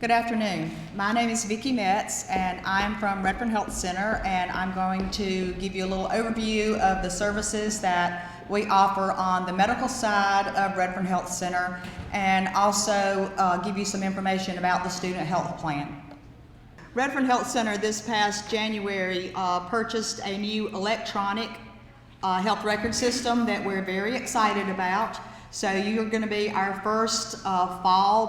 Good afternoon. My name is Vickie Metz, and I'm from Redfern Health Center, and I'm going to give you a little overview of the services that we offer on the medical side of Redfern Health Center, and also give you some information about the student health plan. Redfern Health Center this past January purchased a new electronic health record system that we're very excited about. So you're going to be our first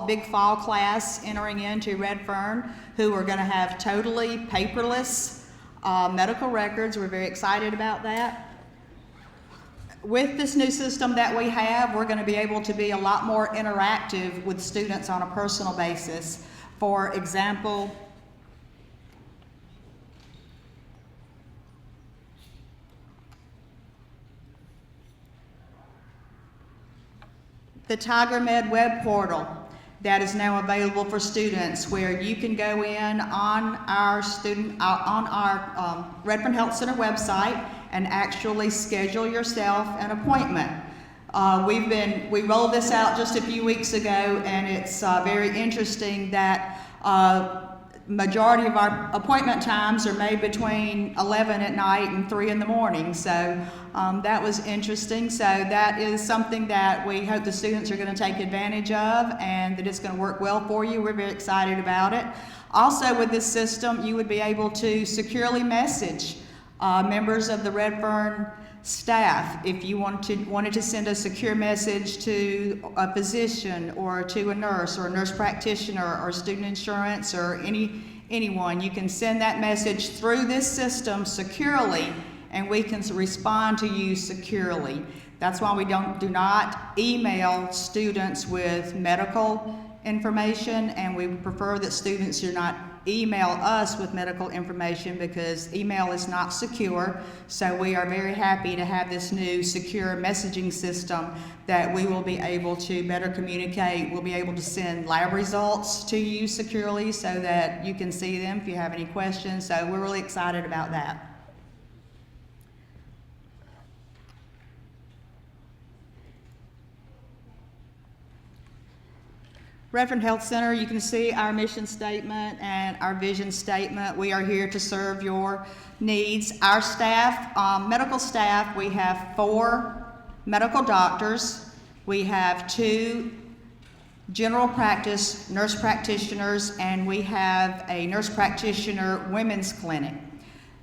big fall class entering into Redfern, who are going to have totally paperless medical records. We're very excited about that. With this new system that we have, we're going to be able to be a lot more interactive with students on a personal basis. For example, the TigerMed web portal that is now available for students, where you can go in on our Redfern Health Center website and actually schedule yourself an appointment. We rolled this out just a few weeks ago, and it's very interesting that majority of our appointment times are made between 11 at night and 3 in the morning. So that was interesting. So that is something that we hope the students are going to take advantage of, and that it's going to work well for you. We're very excited about it. Also, with this system, you would be able to securely message members of the Redfern staff. If you wanted to send a secure message to a physician or to a nurse practitioner or student insurance or anyone, you can send that message through this system securely, and we can respond to you securely. That's why we do not email students with medical information, and we prefer that students do not email us with medical information, because email is not secure. So we are very happy to have this new secure messaging system that we will be able to better communicate. We'll be able to send lab results to you securely so that you can see them if you have any questions. So we're really excited about that. Redfern Health Center, you can see our mission statement and our vision statement. We are here to serve your needs. Our staff, medical staff, we have 4 medical doctors. We have 2 general practice nurse practitioners, and we have a nurse practitioner women's clinic.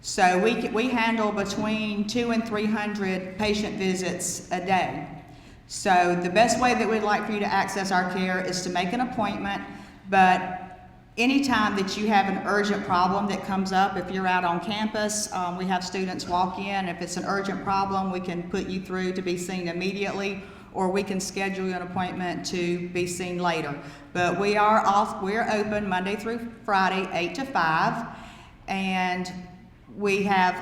So we handle between 200 and 300 patient visits a day. So the best way that we'd like for you to access our care is to make an appointment, but anytime that you have an urgent problem that comes up, if you're out on campus, we have students walk in. If it's an urgent problem, we can put you through to be seen immediately, or we can schedule an appointment to be seen later. But we're open Monday through Friday, 8 to 5, and we have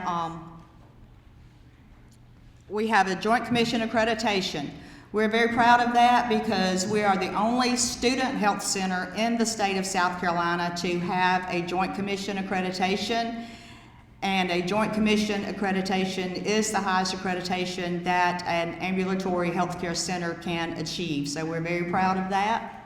a Joint Commission accreditation. We're very proud of that, because we are the only student health center in the state of South Carolina to have a Joint Commission accreditation. And a Joint Commission accreditation is the highest accreditation that an ambulatory healthcare center can achieve. So we're very proud of that.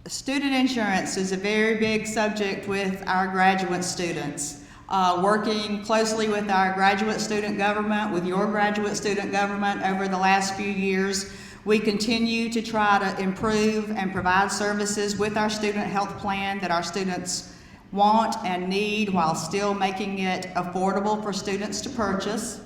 Student insurance is a very big subject with our graduate students. Working closely with our graduate student government, with your graduate student government over the last few years, we continue to try to improve and provide services with our student health plan that our students want and need, while still making it affordable for students to purchase.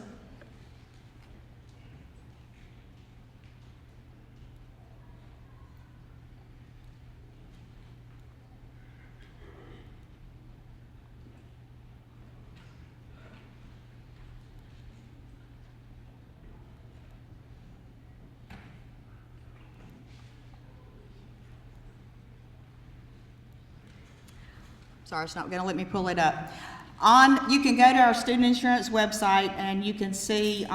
Sorry, it's not going to let me pull it up. You can go to our student insurance website, and you can see, you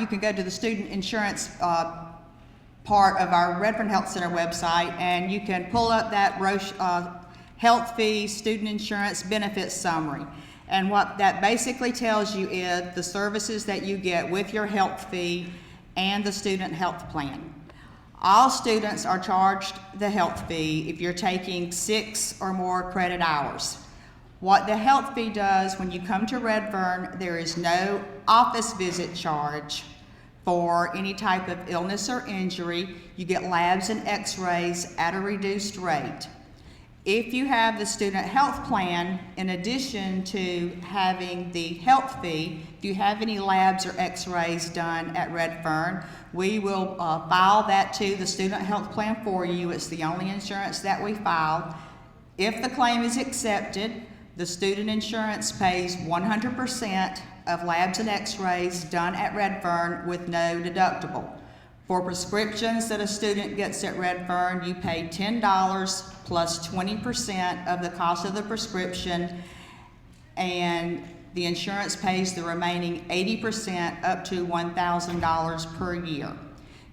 can go to the student insurance part of our Redfern Health Center website, and you can pull up that health fee student insurance benefits summary. And what that basically tells you is the services that you get with your health fee and the student health plan. All students are charged the health fee if you're taking 6 or more credit hours. What the health fee does when you come to Redfern, there is no office visit charge for any type of illness or injury. You get labs and x-rays at a reduced rate. If you have the student health plan, in addition to having the health fee, if you have any labs or x-rays done at Redfern, we will file that to the student health plan for you. It's the only insurance that we file. If the claim is accepted, the student insurance pays 100% of labs and x-rays done at Redfern with no deductible. For prescriptions that a student gets at Redfern, you pay $10 plus 20% of the cost of the prescription, and the insurance pays the remaining 80% up to $1,000 per year.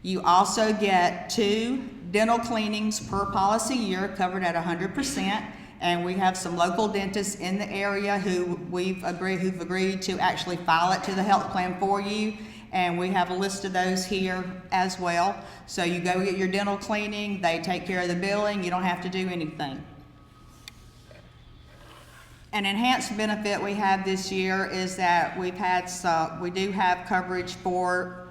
You also get 2 dental cleanings per policy year covered at 100%, and we have some local dentists in the area who've agreed to actually file it to the health plan for you. And we have a list of those here as well. So you go get your dental cleaning, they take care of the billing, you don't have to do anything. An enhanced benefit we have this year is that we do have coverage for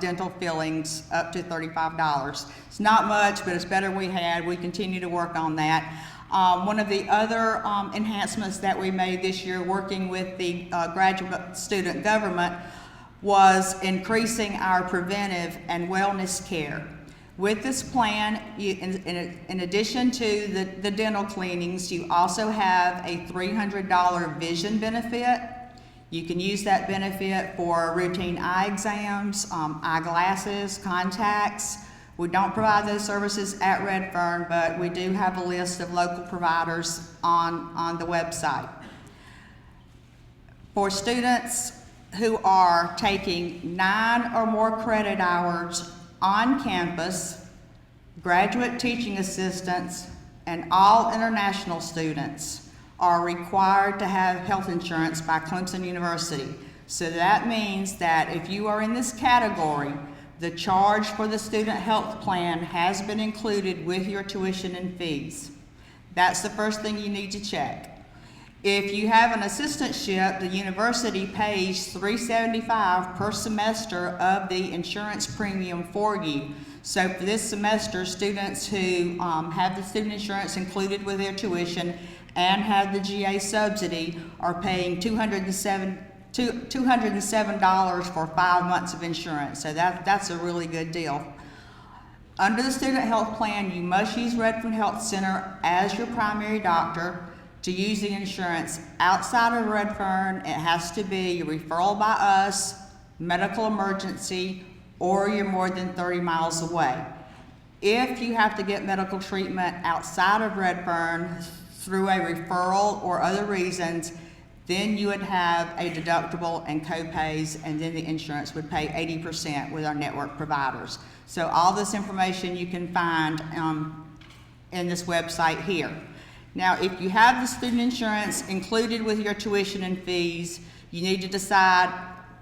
dental fillings up to $35. It's not much, but it's better we had. We continue to work on that. One of the other enhancements that we made this year working with the graduate student government was increasing our preventive and wellness care. With this plan, in addition to the dental cleanings, you also have a $300 vision benefit. You can use that benefit for routine eye exams, eyeglasses, contacts. We don't provide those services at Redfern, but we do have a list of local providers on the website. For students who are taking 9 or more credit hours on campus, graduate teaching assistants, and all international students are required to have health insurance by Clemson University. So that means that if you are in this category, the charge for the student health plan has been included with your tuition and fees. That's the first thing you need to check. If you have an assistantship, the university pays $375 per semester of the insurance premium for you. So for this semester, students who have the student insurance included with their tuition and have the GA subsidy are paying $207 for 5 months of insurance. So that's a really good deal. Under the student health plan, you must use Redfern Health Center as your primary doctor to use the insurance. Outside of Redfern, it has to be a referral by us, medical emergency, or you're more than 30 miles away. If you have to get medical treatment outside of Redfern through a referral or other reasons, then you would have a deductible and co-pays, and then the insurance would pay 80% with our network providers. So all this information you can find in this website here. Now, if you have the student insurance included with your tuition and fees, you need to decide,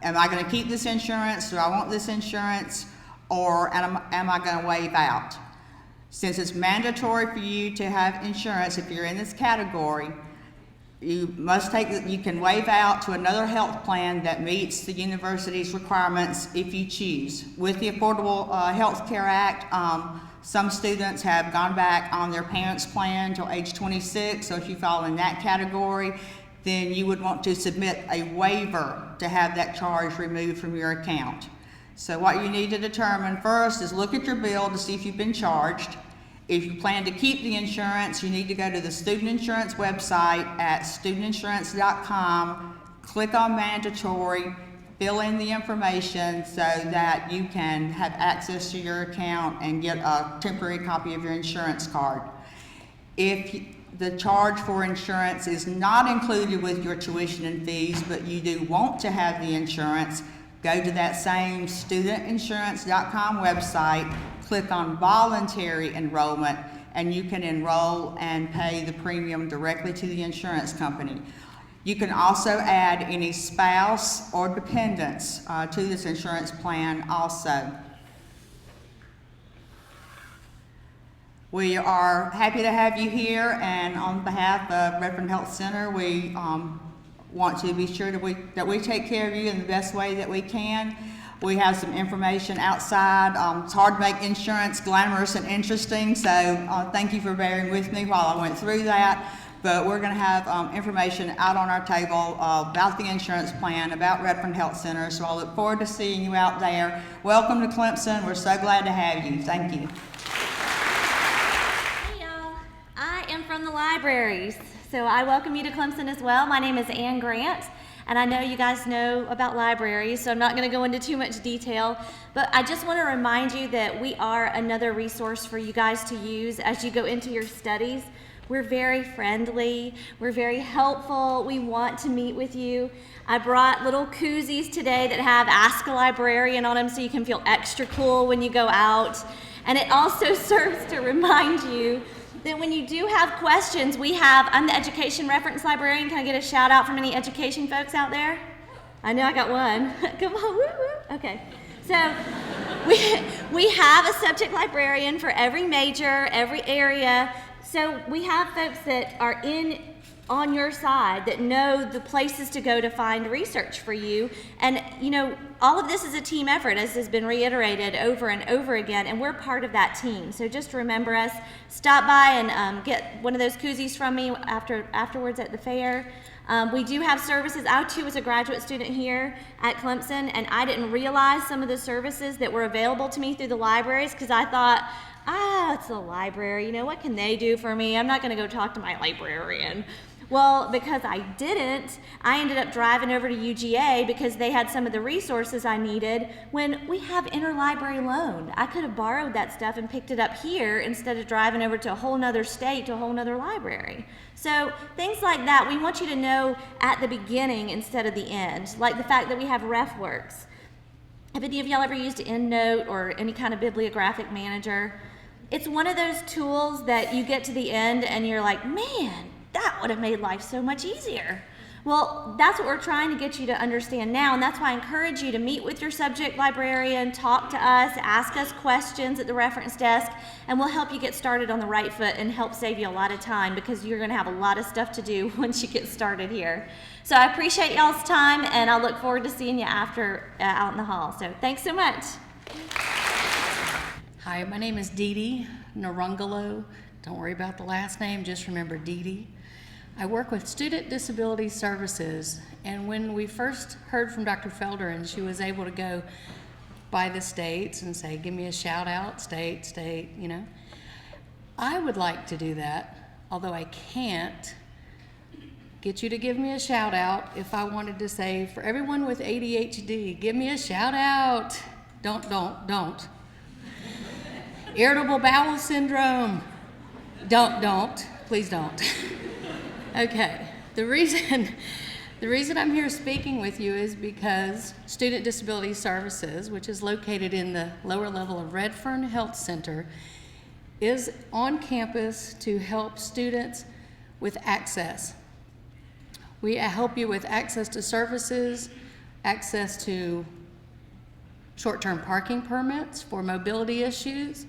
am I going to keep this insurance? Do I want this insurance? Or am I going to waive out? Since it's mandatory for you to have insurance if you're in this category, you can waive out to another health plan that meets the university's requirements if you choose. With the Affordable Health Care Act, some students have gone back on their parents' plan till age 26, so if you fall in that category, then you would want to submit a waiver to have that charge removed from your account. So what you need to determine first is look at your bill to see if you've been charged. If you plan to keep the insurance, you need to go to the student insurance website at studentinsurance.com, click on mandatory, fill in the information so that you can have access to your account and get a temporary copy of your insurance card. If the charge for insurance is not included with your tuition and fees, but you do want to have the insurance, go to that same studentinsurance.com website, click on voluntary enrollment, and you can enroll and pay the premium directly to the insurance company. You can also add any spouse or dependents to this insurance plan also. We are happy to have you here, and on behalf of Redfern Health Center, we want to be sure that we take care of you in the best way that we can. We have some information outside. It's hard to make insurance glamorous and interesting, so thank you for bearing with me while I went through that. But we're going to have information out on our table about the insurance plan, about Redfern Health Center, so I look forward to seeing you out there. Welcome to Clemson. We're so glad to have you. Thank you. Hey y'all, I am from the libraries, so I welcome you to Clemson as well. My name is Ann Grant, and I know you guys know about libraries, so I'm not going to go into too much detail, but I just want to remind you that we are another resource for you guys to use as you go into your studies. We're very friendly, we're very helpful, we want to meet with you. I brought little koozies today that have Ask a Librarian on them so you can feel extra cool when you go out. And it also serves to remind you that when you do have questions, I'm the education reference librarian. Can I get a shout out from any education folks out there? I know I got one. Come on, woo woo. Okay. So we have a subject librarian for every major, every area. So we have folks that are on your side that know the places to go to find research for you. And you know, all of this is a team effort, as has been reiterated over and over again, and we're part of that team. So just remember us, stop by and get one of those koozies from me afterwards at the fair. We do have services. I too was a graduate student here at Clemson, and I didn't realize some of the services that were available to me through the libraries, because I thought, it's the library, you know, what can they do for me? I'm not going to go talk to my librarian. Well, because I didn't, I ended up driving over to UGA because they had some of the resources I needed when we have interlibrary loan. I could have borrowed that stuff and picked it up here instead of driving over to a whole nother state to a whole nother library. So things like that, we want you to know at the beginning instead of the end, like the fact that we have RefWorks. Have any of y'all ever used EndNote or any kind of bibliographic manager? It's one of those tools that you get to the end and you're like, man, that would have made life so much easier. Well, that's what we're trying to get you to understand now, and that's why I encourage you to meet with your subject librarian, talk to us, ask us questions at the reference desk, and we'll help you get started on the right foot and help save you a lot of time, because you're going to have a lot of stuff to do once you get started here. So I appreciate y'all's time, and I look forward to seeing you after out in the hall. So thanks so much. Hi, my name is Dede Norungolo. Don't worry about the last name, just remember Dede. I work with Student Disability Services, and when we first heard from Dr. Felder and she was able to go by the states and say, give me a shout out, state, you know, I would like to do that, although I can't get you to give me a shout out. If I wanted to say, for everyone with ADHD, give me a shout out. Don't. Irritable bowel syndrome, don't, please don't. Okay, the reason I'm here speaking with you is because Student Disability Services, which is located in the lower level of Redfern Health Center, is on campus to help students with access. We help you with access to services, access to short-term parking permits for mobility issues,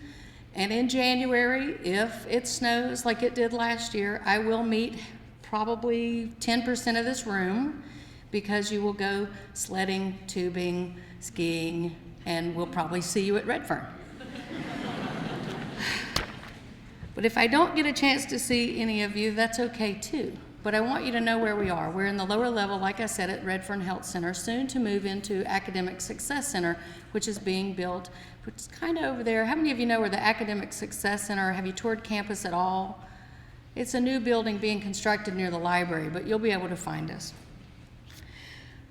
and in January, if it snows like it did last year, I will meet probably 10% of this room, because you will go sledding, tubing, skiing, and we'll probably see you at Redfern. But if I don't get a chance to see any of you, that's okay too. But I want you to know where we are. We're in the lower level, like I said, at Redfern Health Center, soon to move into Academic Success Center, which is being built, which is kind of over there. How many of you know where the Academic Success Center, have you toured campus at all? It's a new building being constructed near the library, but you'll be able to find us.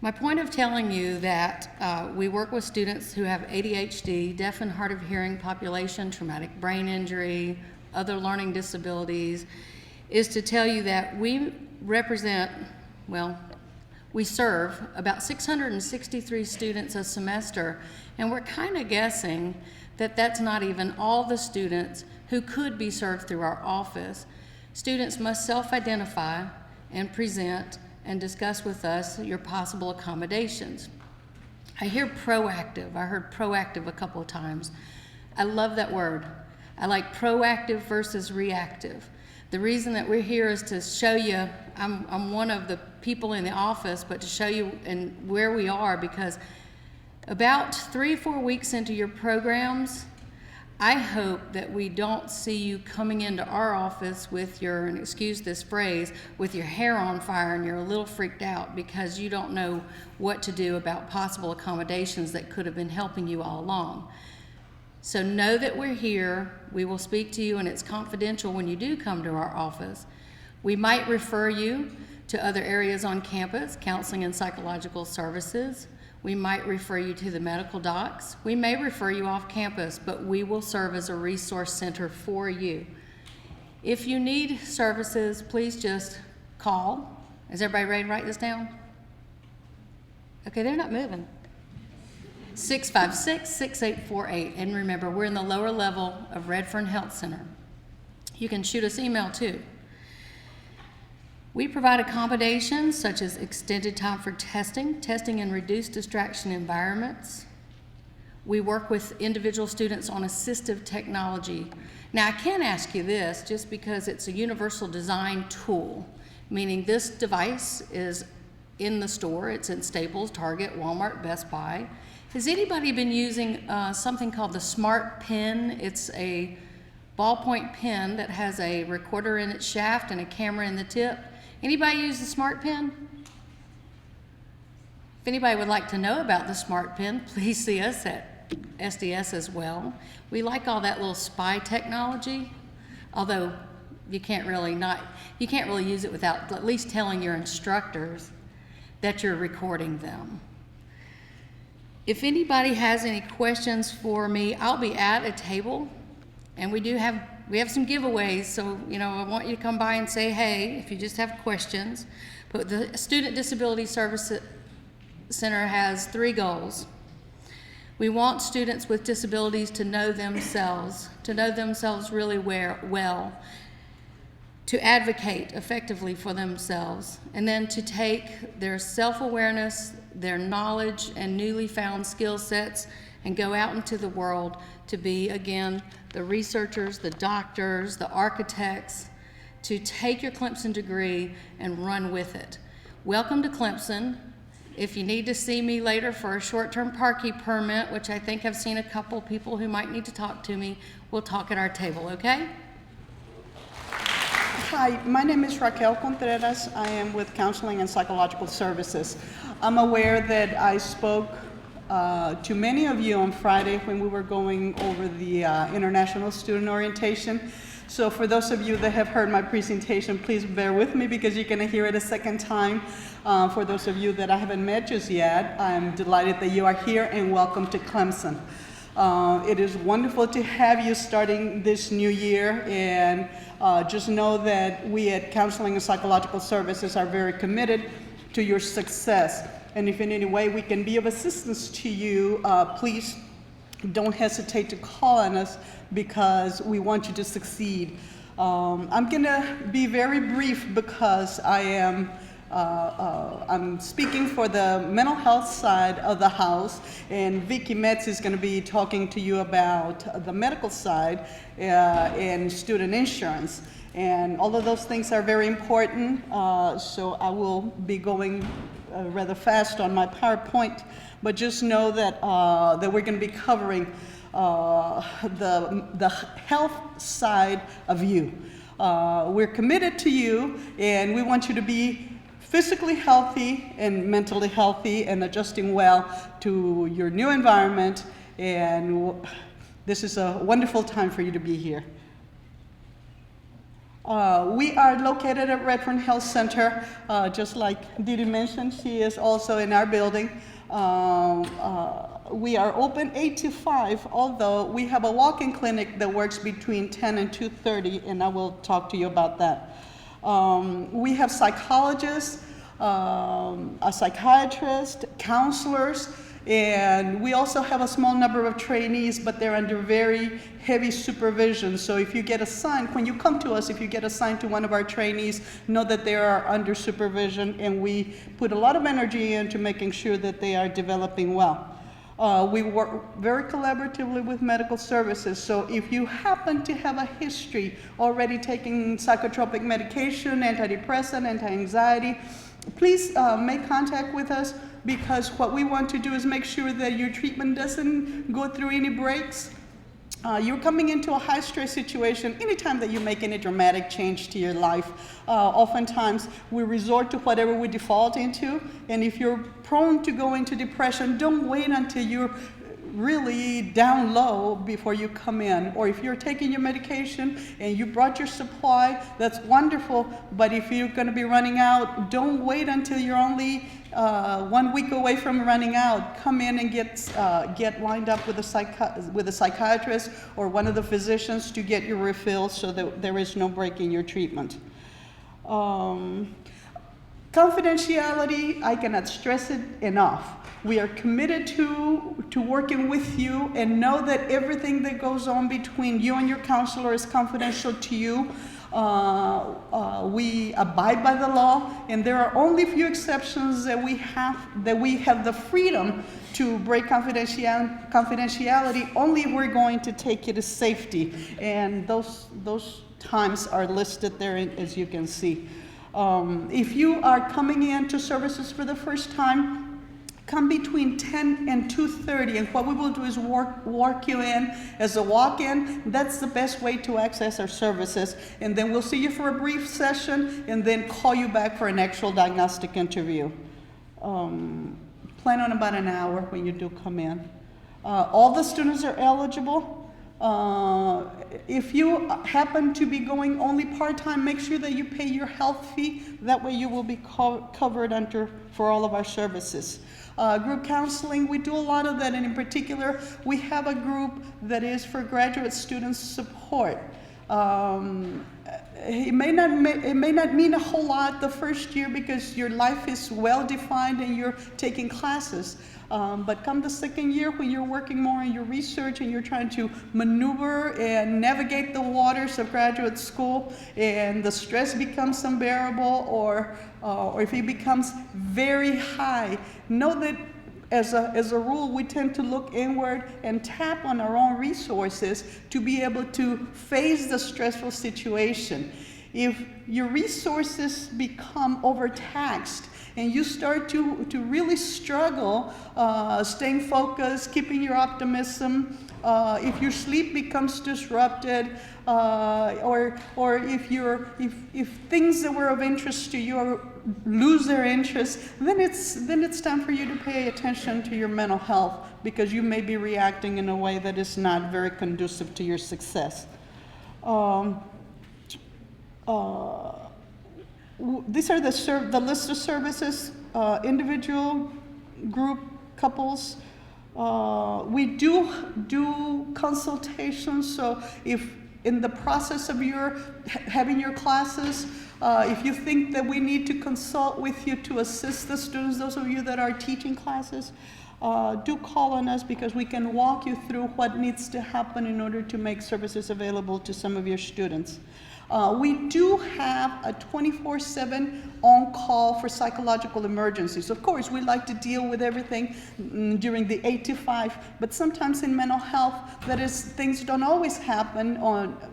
My point of telling you that we work with students who have ADHD, deaf and hard of hearing population, traumatic brain injury, other learning disabilities, is to tell you that we serve about 663 students a semester, and we're kind of guessing that that's not even all the students who could be served through our office. Students must self-identify and present and discuss with us your possible accommodations. I hear proactive. I heard proactive a couple of times. I love that word. I like proactive versus reactive. The reason that we're here is to show you, I'm one of the people in the office, but to show you where we are, because about 3 or 4 weeks into your programs, I hope that we don't see you coming into our office with your, and excuse this phrase, with your hair on fire and you're a little freaked out because you don't know what to do about possible accommodations that could have been helping you all along. So know that we're here. We will speak to you, and it's confidential when you do come to our office. We might refer you to other areas on campus, counseling and psychological services. We might refer you to the medical docs. We may refer you off campus, but we will serve as a resource center for you. If you need services, please just call. Is everybody ready to write this down? Okay, they're not moving. 656-6848. And remember, we're in the lower level of Redfern Health Center. You can shoot us email too. We provide accommodations such as extended time for testing in reduced distraction environments. We work with individual students on assistive technology. Now, I can ask you this, just because it's a universal design tool, meaning this device is in the store. It's in Staples, Target, Walmart, Best Buy. Has anybody been using something called the Smart Pen? It's a ballpoint pen that has a recorder in its shaft and a camera in the tip. Anybody use the Smart Pen? If anybody would like to know about the Smart Pen, please see us at SDS as well. We like all that little spy technology, although you can't really use it without at least telling your instructors that you're recording them. If anybody has any questions for me, I'll be at a table, and we have some giveaways, so I want you to come by and say hey if you just have questions. But the Student Disability Service Center has 3 goals. We want students with disabilities to know themselves really well, to advocate effectively for themselves, and then to take their self-awareness, their knowledge, and newly found skill sets and go out into the world to be, again, the researchers, the doctors, the architects, to take your Clemson degree and run with it. Welcome to Clemson. If you need to see me later for a short-term parking permit, which I think I've seen a couple people who might need to talk to me, we'll talk at our table, okay? Hi, my name is Raquel Contreras. I am with Counseling and Psychological Services. I'm aware that I spoke to many of you on Friday when we were going over the International Student Orientation. So for those of you that have heard my presentation, please bear with me because you're going to hear it a second time. For those of you that I haven't met just yet, I'm delighted that you are here and welcome to Clemson. It is wonderful to have you starting this new year, and just know that we at Counseling and Psychological Services are very committed to your success. And if in any way we can be of assistance to you, please don't hesitate to call on us because we want you to succeed. I'm gonna be very brief because I'm speaking for the mental health side of the house, and Vickie Metz is gonna be talking to you about the medical side and student insurance. And all of those things are very important, so I will be going rather fast on my PowerPoint, but just know that that we're going to be covering the health side of you. We're committed to you, and we want you to be physically healthy and mentally healthy and adjusting well to your new environment, and this is a wonderful time for you to be here. We are located at Redfern Health Center. Just like Dede mentioned, she is also in our building. We are open 8 to 5, although we have a walk-in clinic that works between 10 and 2:30, and I will talk to you about that. We have psychologists, a psychiatrist, counselors, And we also have a small number of trainees, but they're under very heavy supervision. So if you get assigned, when you come to us, if you get assigned to one of our trainees, know that they are under supervision, and we put a lot of energy into making sure that they are developing well. We work very collaboratively with medical services, so if you happen to have a history already taking psychotropic medication, antidepressant, anti-anxiety, please make contact with us, because what we want to do is make sure that your treatment doesn't go through any breaks. You're coming into a high-stress situation. Anytime that you make any dramatic change to your life, oftentimes we resort to whatever we default into. And if you're prone to go into depression, don't wait until you're really down low before you come in. Or if you're taking your medication and you brought your supply, that's wonderful. But if you're going to be running out, don't wait until you're only 1 week away from running out. Come in and get lined up with a psychiatrist or one of the physicians to get your refill, so that there is no break in your treatment. Confidentiality, I cannot stress it enough. We are committed to working with you, and know that everything that goes on between you and your counselor is confidential to you. We abide by the law, and there are only a few exceptions that we have the freedom to break confidentiality. Only if we're going to take you to safety, and those times are listed there, as you can see. If you are coming into services for the first time, come between 10 and 2:30, and what we will do is walk you in as a walk-in. That's the best way to access our services, and then we'll see you for a brief session and then call you back for an actual diagnostic interview. Plan on about an hour when you do come in. All the students are eligible. If you happen to be going only part-time, make sure that you pay your health fee. That way you will be covered for all of our services. Group counseling, we do a lot of that, and in particular, we have a group that is for graduate students support. It may not mean a whole lot the first year, because your life is well defined and you're taking classes. But come the second year, when you're working more in your research and you're trying to maneuver and navigate the waters of graduate school, and the stress becomes unbearable, or if it becomes very high, know that as a rule, we tend to look inward and tap on our own resources to be able to face the stressful situation. If your resources become overtaxed and you start to really struggle staying focused, keeping your optimism, if your sleep becomes disrupted, or if things that were of interest to you lose their interest, then it's time for you to pay attention to your mental health, because you may be reacting in a way that is not very conducive to your success. These are the list of services: individual, group, couples. We do consultations, so if in the process of having your classes, if you think that we need to consult with you to assist the students, those of you that are teaching classes, do call on us, because we can walk you through what needs to happen in order to make services available to some of your students. We do have a 24/7 on-call for psychological emergencies. Of course, we like to deal with everything during the 8 to 5, but sometimes in mental health, things don't always happen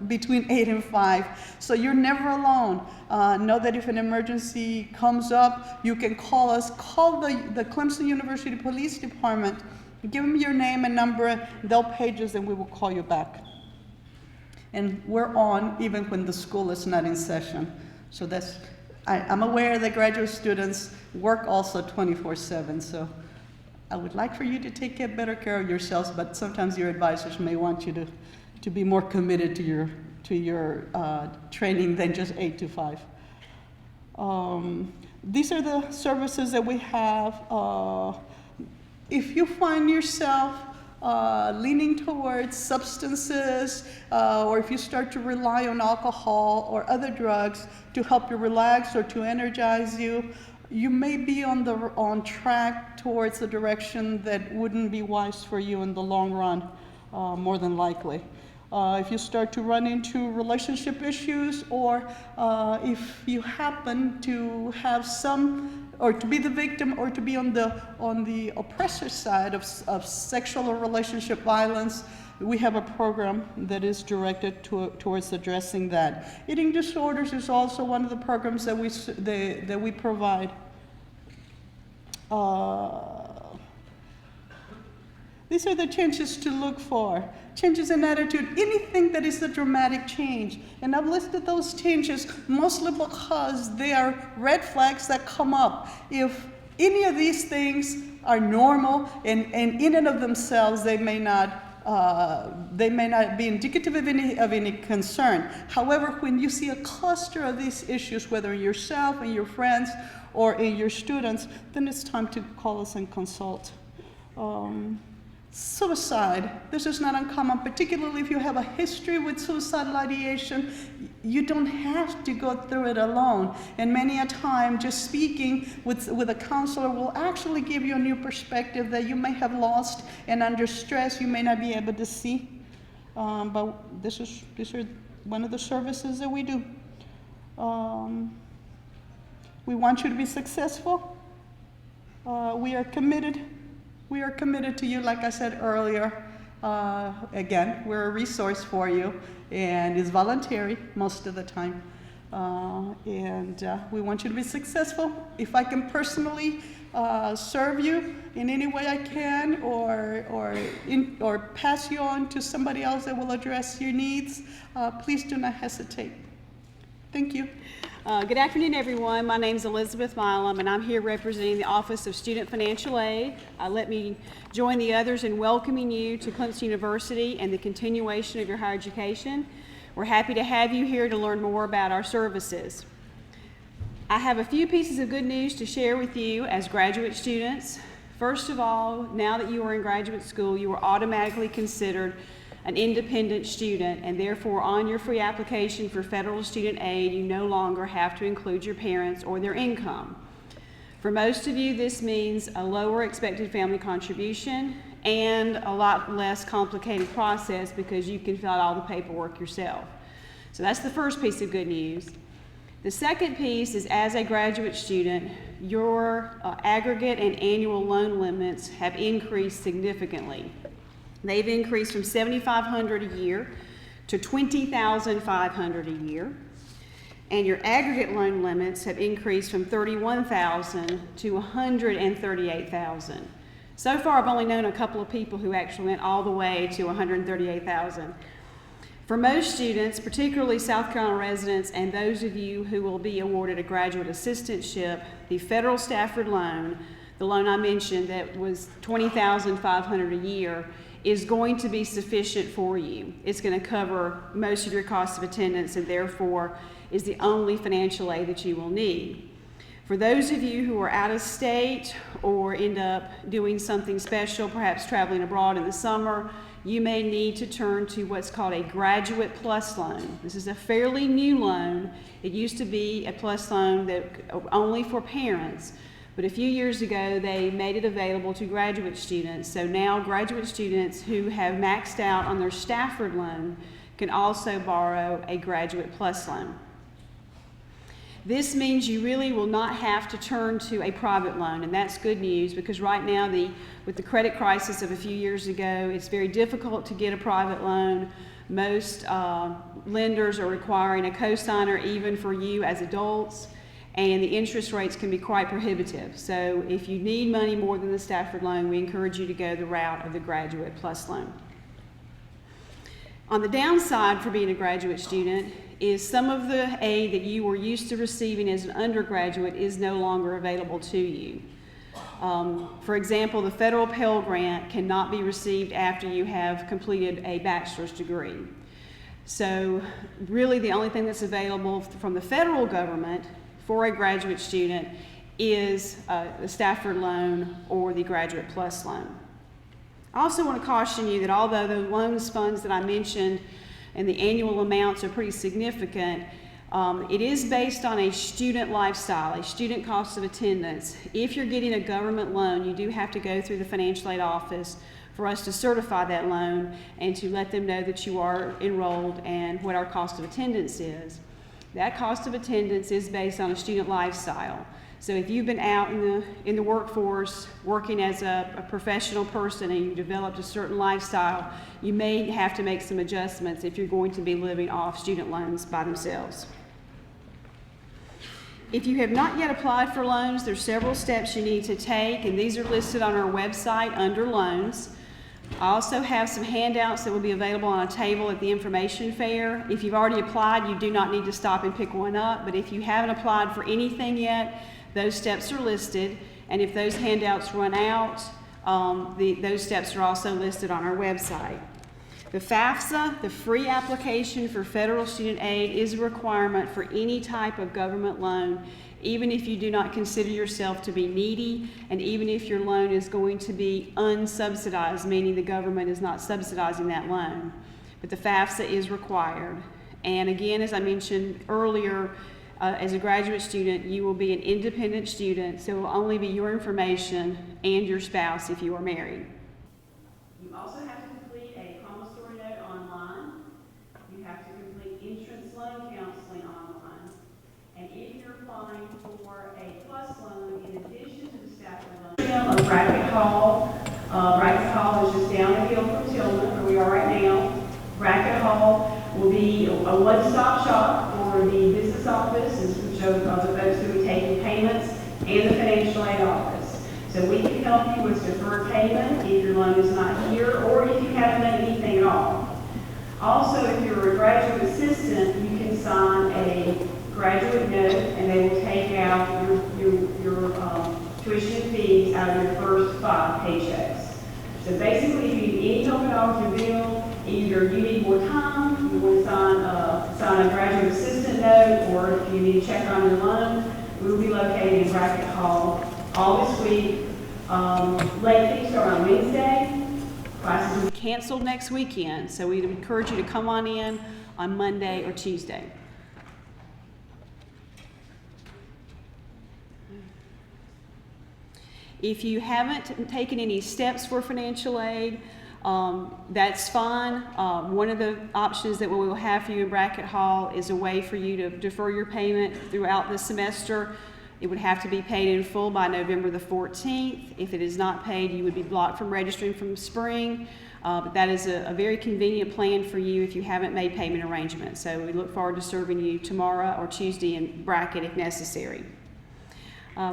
between 8 and 5. So you're never alone. Know that if an emergency comes up, you can call us. Call the Clemson University Police Department. Give them your name and number. They'll page us, and we will call you back. And we're on even when the school is not in session. So I'm aware that graduate students work also 24/7. So I would like for you to take better care of yourselves, but sometimes your advisors may want you to be more committed to your training than just 8 to 5. These are the services that we have. If you find yourself leaning towards substances, or if you start to rely on alcohol or other drugs to help you relax or to energize you, you may be on track towards a direction that wouldn't be wise for you in the long run, more than likely. If you start to run into relationship issues, or if you happen to have or to be the victim, or to be on the oppressor side of sexual or relationship violence, we have a program that is directed towards addressing that. Eating disorders is also one of the programs that we provide. These are the changes to look for. Changes in attitude, anything that is a dramatic change. And I've listed those changes mostly because they are red flags that come up. If any of these things are normal and in and of themselves, they may not be indicative of any concern. However, when you see a cluster of these issues, whether in yourself and your friends or in your students, then it's time to call us and consult. Suicide, this is not uncommon, particularly if you have a history with suicidal ideation. You don't have to go through it alone. And many a time, just speaking with a counselor will actually give you a new perspective that you may have lost, and under stress you may not be able to see. But these are one of the services that we do. We want you to be successful. We are committed. We are committed to you, like I said earlier. Again, we're a resource for you, and it's voluntary most of the time. We want you to be successful. If I can personally serve you in any way I can, or pass you on to somebody else that will address your needs, please do not hesitate. Thank you. Good afternoon, everyone. My name is Elizabeth Milam, and I'm here representing the Office of Student Financial Aid. Let me join the others in welcoming you to Clemson University and the continuation of your higher education. We're happy to have you here to learn more about our services. I have a few pieces of good news to share with you as graduate students. First of all, now that you are in graduate school, you are automatically considered an independent student, and therefore on your free application for federal student aid, you no longer have to include your parents or their income. For most of you, this means a lower expected family contribution and a lot less complicated process because you can fill out all the paperwork yourself. So that's the first piece of good news. The second piece is, as a graduate student, your aggregate and annual loan limits have increased significantly. They've increased from $7,500 a year to $20,500 a year. And your aggregate loan limits have increased from $31,000 to $138,000. So far, I've only known a couple of people who actually went all the way to $138,000. For most students, particularly South Carolina residents and those of you who will be awarded a graduate assistantship, the federal Stafford loan, the loan I mentioned that was $20,500 a year, is going to be sufficient for you. It's going to cover most of your costs of attendance, and therefore is the only financial aid that you will need. For those of you who are out of state or end up doing something special, perhaps traveling abroad in the summer, you may need to turn to what's called a Graduate Plus loan. This is a fairly new loan. It used to be a plus loan that only for parents. But a few years ago, they made it available to graduate students. So now graduate students who have maxed out on their Stafford loan can also borrow a Graduate Plus loan. This means you really will not have to turn to a private loan, and that's good news because right now, with the credit crisis of a few years ago, it's very difficult to get a private loan. Most lenders are requiring a cosigner even for you as adults, and the interest rates can be quite prohibitive. So if you need money more than the Stafford loan, we encourage you to go the route of the Graduate Plus loan. On the downside for being a graduate student is some of the aid that you were used to receiving as an undergraduate is no longer available to you. For example, the federal Pell Grant cannot be received after you have completed a bachelor's degree. So really the only thing that's available from the federal government for a graduate student is the Stafford loan or the Graduate Plus loan. I also want to caution you that although the loans funds that I mentioned and the annual amounts are pretty significant, It is based on a student lifestyle, a student cost of attendance. If you're getting a government loan, you do have to go through the financial aid office for us to certify that loan and to let them know that you are enrolled and what our cost of attendance is. That cost of attendance is based on a student lifestyle. So if you've been out in the workforce, working as a professional person, and you developed a certain lifestyle, you may have to make some adjustments if you're going to be living off student loans by themselves. If you have not yet applied for loans, there's several steps you need to take, and these are listed on our website under loans. I also have some handouts that will be available on a table at the information fair. If you've already applied, you do not need to stop and pick one up, but if you haven't applied for anything yet, those steps are listed, and if those handouts run out, those steps are also listed on our website. The FAFSA, the free application for federal student aid, is a requirement for any type of government loan, even if you do not consider yourself to be needy, and even if your loan is going to be unsubsidized, meaning the government is not subsidizing that loan. But the FAFSA is required. And again, as I mentioned earlier, as a graduate student, you will be an independent student, so it will only be your information and your spouse if you are married. You also have to complete a promissory note online. You have to complete entrance loan counseling online. And if you're applying for a PLUS loan, in addition to the Stafford loan, of Raquel Hall. Raquel Hall is just down the hill from Tillman, where we are right now. Raquel Hall will be a one-stop shop for the business office, which are the folks who are taking payments, and the financial aid office. So we can help you with deferred payment if your loan is not here, or if you haven't done anything at all. Also, if you're a graduate assistant, you can sign a graduate note, and they will take out your tuition fees out of your first 5 paychecks. So basically, if you need any help at all with your bill, either you need more time, you want to sign a graduate assistant note, or if you need to check on your loan, we will be located in Raquel Hall all this week. Late fees are on Wednesday. Classes will be canceled next weekend, so we'd encourage you to come on in on Monday or Tuesday. If you haven't taken any steps for financial aid, that's fine. One of the options that we will have for you in Brackett Hall is a way for you to defer your payment throughout the semester. It would have to be paid in full by November the 14th. If it is not paid, you would be blocked from registering from spring. But that is a very convenient plan for you if you haven't made payment arrangements. So we look forward to serving you tomorrow or Tuesday in Brackett if necessary.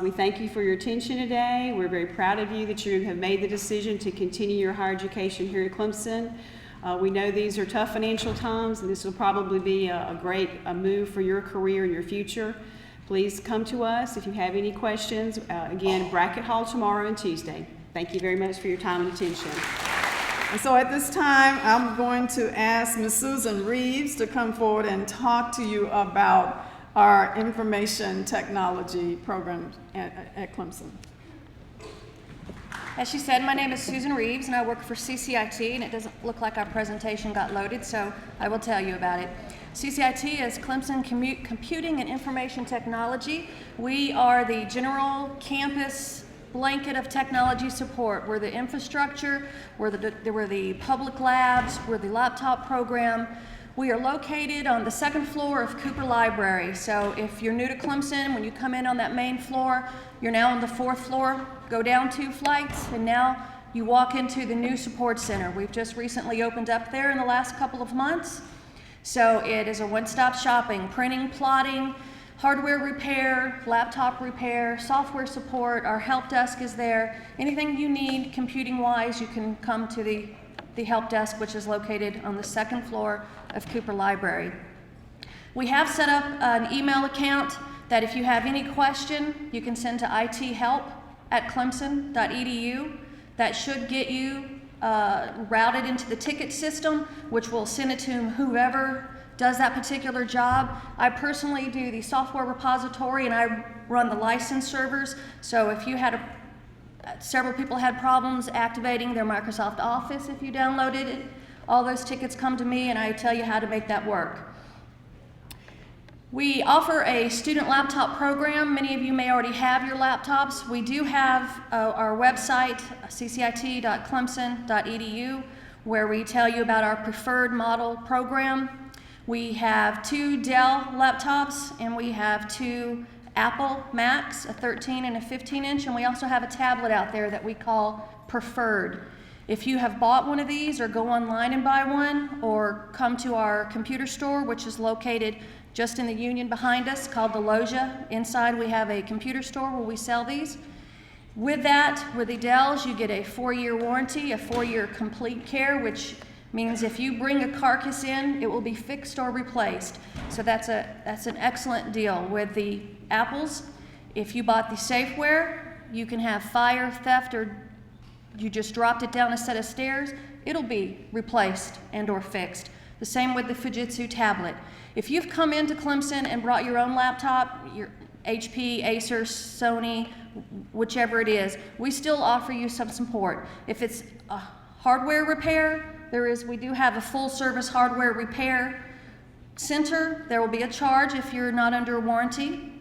We thank you for your attention today. We're very proud of you that you have made the decision to continue your higher education here at Clemson. We know these are tough financial times, and this will probably be a great move for your career and your future. Please come to us if you have any questions. Again, Brackett Hall tomorrow and Tuesday. Thank you very much for your time and attention. And so at this time, I'm going to ask Ms. Susan Reeves to come forward and talk to you about our information technology program at Clemson. As she said, my name is Susan Reeves and I work for CCIT, and it doesn't look like our presentation got loaded, so I will tell you about it. CCIT is Clemson Computing and Information Technology. We are the general campus blanket of technology support. We're the infrastructure, we're the public labs, we're the laptop program. We are located on the 2nd floor of Cooper Library. So if you're new to Clemson, when you come in on that main floor, you're now on the 4th floor, go down 2 flights, and now you walk into the new support center. We've just recently opened up there in the last couple of months. So it is a one-stop shopping, printing, plotting, hardware repair, laptop repair, software support. Our help desk is there. Anything you need computing-wise, you can come to the help desk, which is located on the 2nd floor of Cooper Library. We have set up an email account that if you have any question, you can send to ithelp@clemson.edu. That should get you routed into the ticket system, which will send it to whoever does that particular job. I personally do the software repository and I run the license servers. So if you had several people had problems activating their Microsoft Office if you downloaded it, all those tickets come to me and I tell you how to make that work. We offer a student laptop program. Many of you may already have your laptops. We do have our website, ccit.clemson.edu, where we tell you about our preferred model program. We have 2 Dell laptops, and we have 2 Apple Macs, a 13 and a 15-inch, and we also have a tablet out there that we call Preferred. If you have bought one of these, or go online and buy one, or come to our computer store, which is located just in the Union behind us, called the Loja. Inside we have a computer store where we sell these. With that, with the Dells, you get a 4-year warranty, a 4-year complete care, which means if you bring a carcass in, it will be fixed or replaced. So that's an excellent deal. With the Apples, if you bought the Safeware, you can have fire, theft, or you just dropped it down a set of stairs, it'll be replaced and or fixed. The same with the Fujitsu tablet. If you've come into Clemson and brought your own laptop, your HP, Acer, Sony, whichever it is, we still offer you some support. If it's a hardware repair, we do have a full service hardware repair center. There will be a charge if you're not under warranty.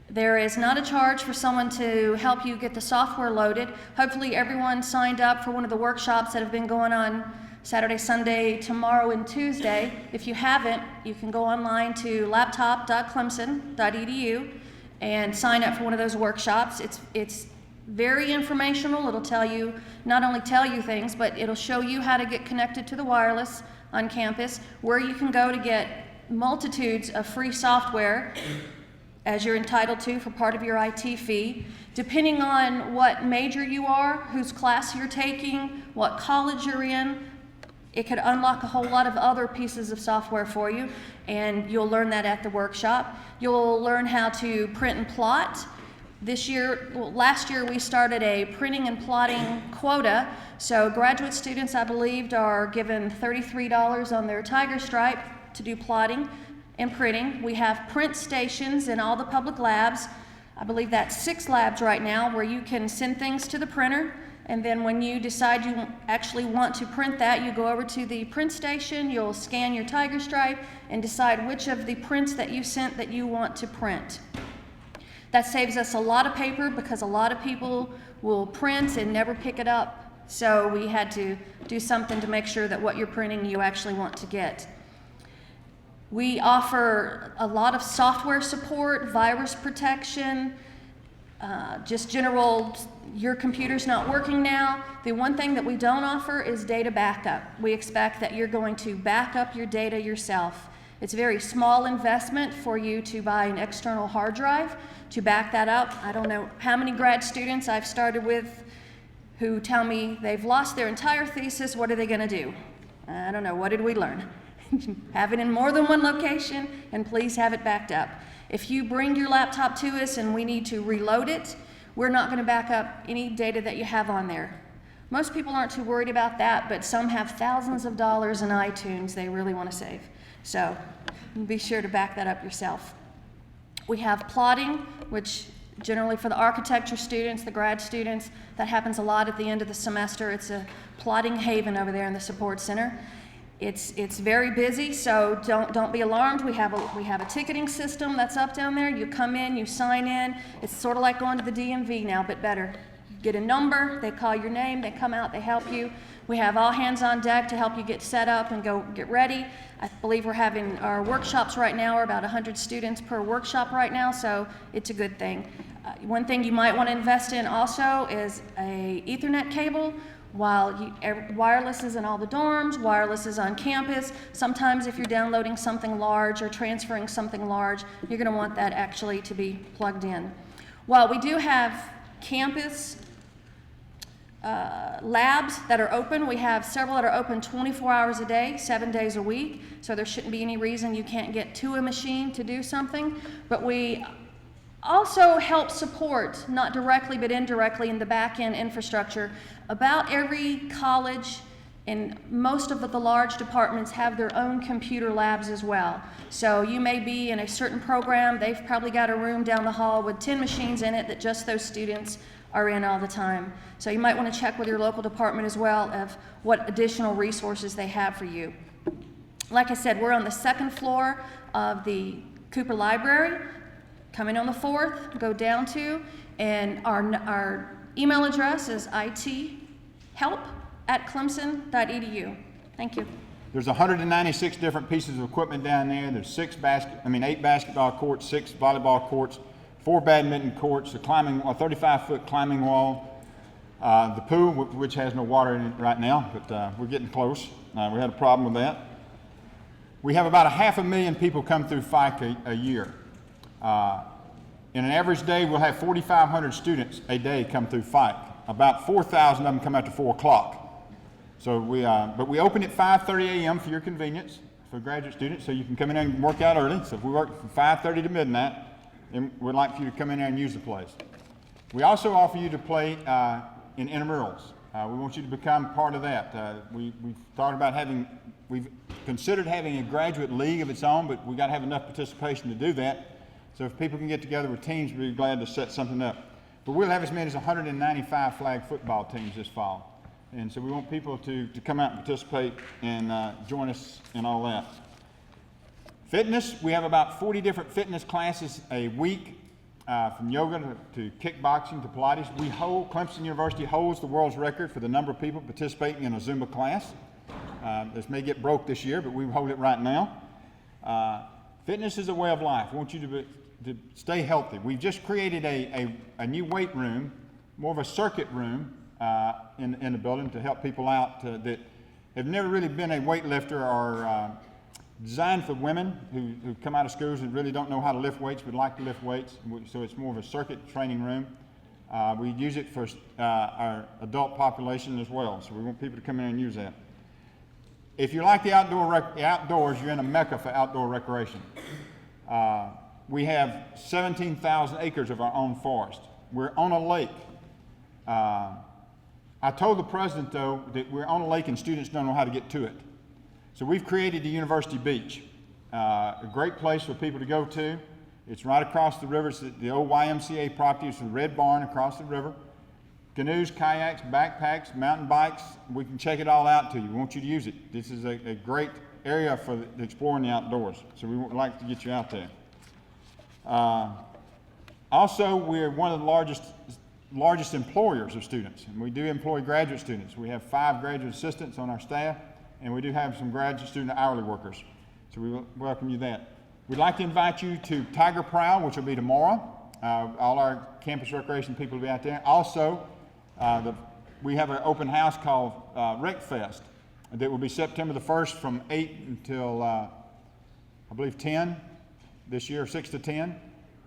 There is not a charge for someone to help you get the software loaded. Hopefully everyone signed up for one of the workshops that have been going on Saturday, Sunday, tomorrow, and Tuesday. If you haven't, you can go online to laptop.clemson.edu and sign up for one of those workshops. It's very informational. It'll not only tell you things, but it'll show you how to get connected to the wireless on campus, where you can go to get multitudes of free software, as you're entitled to for part of your IT fee. Depending on what major you are, whose class you're taking, what college you're in, it could unlock a whole lot of other pieces of software for you, and you'll learn that at the workshop. You'll learn how to print and plot. Last year we started a printing and plotting quota, so graduate students, I believe, are given $33 on their Tiger Stripe to do plotting and printing. We have print stations in all the public labs. I believe that's 6 labs right now, where you can send things to the printer, and then when you decide you actually want to print that, you go over to the print station, you'll scan your Tiger Stripe and decide which of the prints that you sent that you want to print. That saves us a lot of paper, because a lot of people will print and never pick it up. So we had to do something to make sure that what you're printing you actually want to get. We offer a lot of software support, virus protection, just general, your computer's not working now. The one thing that we don't offer is data backup. We expect that you're going to back up your data yourself. It's a very small investment for you to buy an external hard drive to back that up. I don't know how many grad students I've started with who tell me they've lost their entire thesis. What are they going to do? I don't know. What did we learn? Have it in more than one location, and please have it backed up. If you bring your laptop to us and we need to reload it, we're not going to back up any data that you have on there. Most people aren't too worried about that, but some have thousands of dollars in iTunes they really want to save. So be sure to back that up yourself. We have plotting, which generally for the architecture students, the grad students, that happens a lot at the end of the semester. It's a plotting haven over there in the support center. It's very busy, so don't be alarmed. We have a ticketing system that's up down there. You come in, you sign in. It's sort of like going to the DMV now, but better. Get a number, they call your name, they come out, they help you. We have all hands on deck to help you get set up and go get ready. I believe we're having our workshops right now are about 100 students per workshop right now, so it's a good thing. One thing you might want to invest in also is a Ethernet cable. While wireless is in all the dorms, wireless is on campus, sometimes if you're downloading something large or transferring something large, you're going to want that actually to be plugged in. While we do have campus labs that are open, we have several that are open 24 hours a day, 7 days a week, so there shouldn't be any reason you can't get to a machine to do something. But we also help support, not directly but indirectly, in the back-end infrastructure. About every college and most of the large departments have their own computer labs as well. So you may be in a certain program, they've probably got a room down the hall with 10 machines in it that just those students are in all the time. So you might want to check with your local department as well of what additional resources they have for you. Like I said, we're on the second floor of the Cooper Library, come in on the 4th, go down to, and our email address is ithelp@clemson.edu. Thank you. There's 196 different pieces of equipment down there. There's 8 basketball courts, 6 volleyball courts, 4 badminton courts, a 35-foot climbing wall, the pool, which has no water in it right now, but we're getting close. We had a problem with that. We have about 500,000 people come through FIKE a year. In an average day, we'll have 4,500 students a day come through FIKE. About 4,000 of them come after 4 o'clock. So but we open at 5:30 a.m. for your convenience for graduate students, so you can come in there and work out early. So if we work from 5:30 to midnight, then we'd like for you to come in there and use the place. We also offer you to play in intramurals. We want you to become part of that. We've considered having a graduate league of its own, but we got to have enough participation to do that. So if people can get together with teams, we'd be glad to set something up. But we'll have as many as 195 flag football teams this fall. And so we want people to come out and participate and join us in all that. Fitness, we have about 40 different fitness classes a week, from yoga to kickboxing to Pilates. Clemson University holds the world's record for the number of people participating in a Zumba class. This may get broke this year, but we hold it right now. Fitness is a way of life. We want you to stay healthy. We've just created a new weight room, more of a circuit room in the building to help people out that have never really been a weightlifter or designed for women who come out of schools and really don't know how to lift weights, would like to lift weights. So it's more of a circuit training room. We use it for our adult population as well. So we want people to come in and use that. If you like the outdoors, you're in a mecca for outdoor recreation. We have 17,000 acres of our own forest. We're on a lake. I told the president, though, that we're on a lake and students don't know how to get to it. So we've created the University Beach, a great place for people to go to. It's right across the river. It's the old YMCA property. It's the red barn across the river. Canoes, kayaks, backpacks, mountain bikes. We can check it all out to you. We want you to use it. This is a great area for exploring the outdoors. So we would like to get you out there. Also, we're one of the largest employers of students, and we do employ graduate students. We have 5 graduate assistants on our staff, and we do have some graduate student hourly workers. So we welcome you that. We'd like to invite you to Tiger Prowl, which will be tomorrow. All our campus recreation people will be out there. Also, we have an open house called Rec Fest that will be September the 1st from 8 until, I believe, 10 this year, 6 to 10.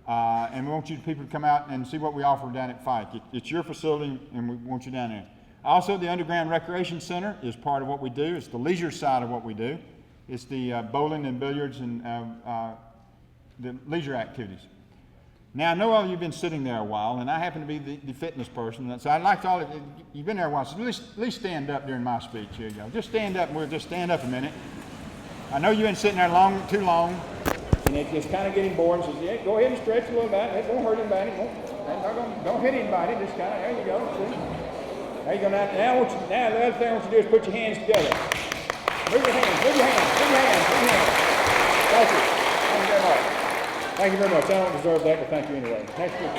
And we want you people to come out and see what we offer down at FIKE. It's your facility, and we want you down there. Also, the Underground Recreation Center is part of what we do. It's the leisure side of what we do. It's the bowling and billiards and the leisure activities. Now, I know all of you have been sitting there a while, and I happen to be the fitness person, so I'd like to all of you, you've been there a while, so at least stand up during my speech. Here you go. Just stand up, and we'll just stand up a minute. I know you've been sitting there too long, and it's just kind of getting bored. So yeah, go ahead and stretch a little bit. It won't hurt anybody. Don't hit anybody. Just kind of, there you go. See? There you go. Now the other thing I want you to do is put your hands together. Move your hands. Move your hands. Move your hands. Move your hands. Thank you. Thank you very much. Thank you very much. I don't deserve that, but thank you anyway. Next week.